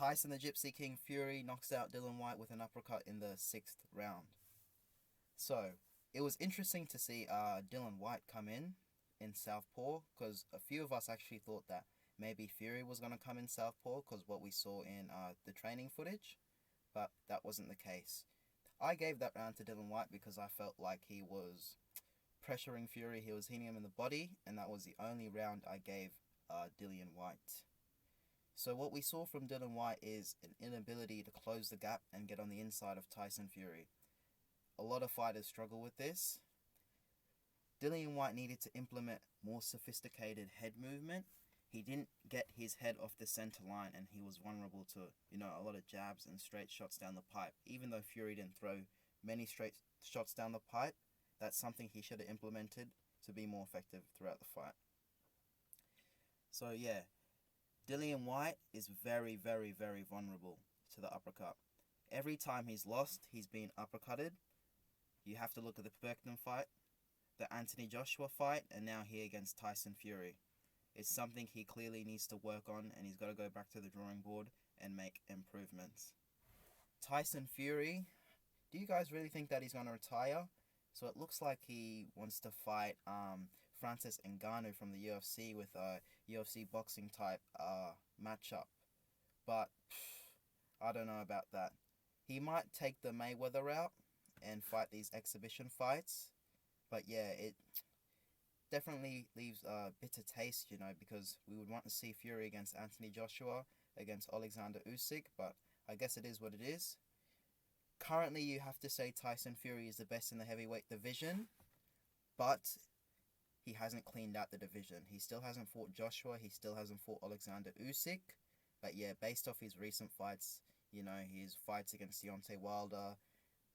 Tyson the Gypsy King Fury knocks out Dillian Whyte with an uppercut in the 6th round. So, it was interesting to see Dillian Whyte come in southpaw, because a few of us actually thought that maybe Fury was going to come in southpaw because what we saw in the training footage, but that wasn't the case. I gave that round to Dillian Whyte because I felt like he was pressuring Fury, he was hitting him in the body, and that was the only round I gave Dillian Whyte. So what we saw from Dillian Whyte is an inability to close the gap and get on the inside of Tyson Fury. A lot of fighters struggle with this. Dillian Whyte needed to implement more sophisticated head movement. He didn't get his head off the center line, and he was vulnerable to, a lot of jabs and straight shots down the pipe. Even though Fury didn't throw many straight shots down the pipe, that's something he should have implemented to be more effective throughout the fight. So yeah, Dillian Whyte is very, very, very vulnerable to the uppercut. Every time he's lost, he's been uppercutted. You have to look at the Berkman fight, the Anthony Joshua fight, and now here against Tyson Fury. It's something he clearly needs to work on, and he's got to go back to the drawing board and make improvements. Tyson Fury, do you guys really think that he's going to retire? So it looks like he wants to fight Francis Ngannou from the UFC with a UFC boxing type matchup. But I don't know about that. He might take the Mayweather route and fight these exhibition fights. But yeah, it definitely leaves a bitter taste, because we would want to see Fury against Anthony Joshua, against Alexander Usyk, but I guess it is what it is. Currently, you have to say Tyson Fury is the best in the heavyweight division, but he hasn't cleaned out the division. He still hasn't fought Joshua, he still hasn't fought Alexander Usyk, but yeah, based off his recent fights, his fights against Deontay Wilder,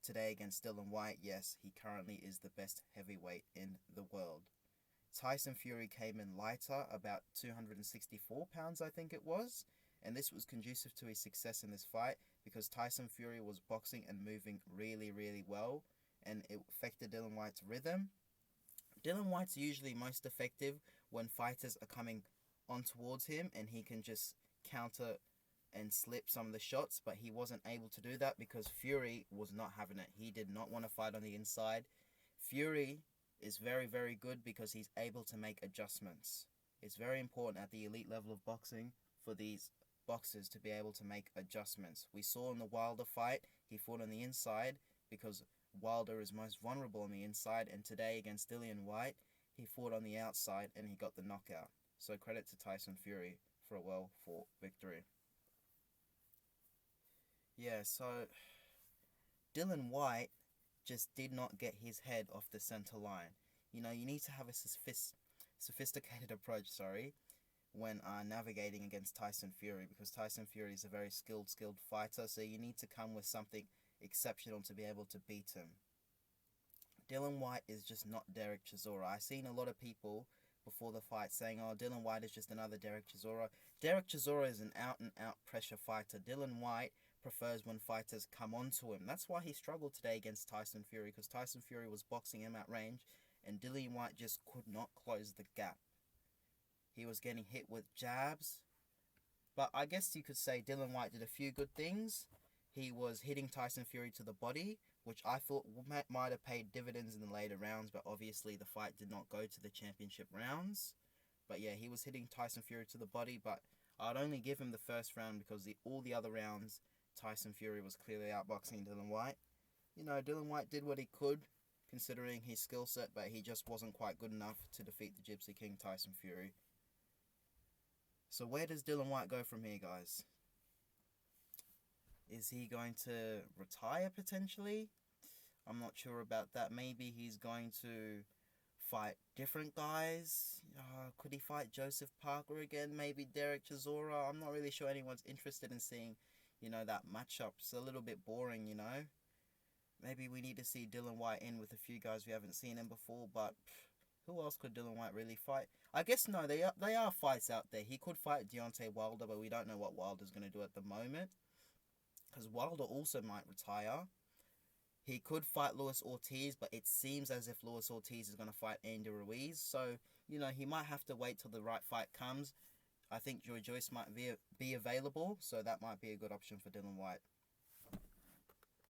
today against Dillian Whyte, yes, he currently is the best heavyweight in the world. Tyson Fury came in lighter, about 264 pounds, I think it was, and this was conducive to his success in this fight because Tyson Fury was boxing and moving really, really well, and it affected Dillian Whyte's rhythm. Dillian Whyte's usually most effective when fighters are coming on towards him and he can just counter and slip some of the shots, but he wasn't able to do that because Fury was not having it. He did not want to fight on the inside. Fury is very, very good because he's able to make adjustments. It's very important at the elite level of boxing for these boxers to be able to make adjustments. We saw in the Wilder fight, he fought on the inside because Wilder is most vulnerable on the inside, and today against Dillian Whyte, he fought on the outside and he got the knockout. So credit to Tyson Fury for a well-fought victory. Yeah, so Dillian Whyte just did not get his head off the center line. You need to have a sophisticated approach, when navigating against Tyson Fury, because Tyson Fury is a very skilled fighter, so you need to come with something exceptional to be able to beat him. Dillian Whyte is just not Derek Chisora. I've seen a lot of people before the fight saying, oh, Dillian Whyte is just another Derek Chisora. Derek Chisora is an out-and-out pressure fighter. Dillian Whyte prefers when fighters come onto him. That's why he struggled today against Tyson Fury, because Tyson Fury was boxing him at range, and Dillian Whyte just could not close the gap. He was getting hit with jabs, but I guess you could say Dillian Whyte did a few good things. He was hitting Tyson Fury to the body, which I thought might have paid dividends in the later rounds, but obviously the fight did not go to the championship rounds. But yeah, he was hitting Tyson Fury to the body, but I'd only give him the first round because all the other rounds, Tyson Fury was clearly outboxing Dillian Whyte. Dillian Whyte did what he could, considering his skill set, but he just wasn't quite good enough to defeat the Gypsy King Tyson Fury. So where does Dillian Whyte go from here, guys? Is he going to retire potentially? I'm not sure about that. Maybe he's going to fight different guys. Could he fight Joseph Parker again? Maybe Derek Chisora? I'm not really sure anyone's interested in seeing, that matchup. It's a little bit boring, Maybe we need to see Dillian Whyte in with a few guys we haven't seen him before, but who else could Dillian Whyte really fight? I guess no, they are fights out there. He could fight Deontay Wilder, but we don't know what Wilder's going to do at the moment, because Wilder also might retire. He could fight Luis Ortiz, but it seems as if Luis Ortiz is going to fight Andy Ruiz. So, he might have to wait till the right fight comes. I think Joy Joyce might be available, so that might be a good option for Dillian Whyte.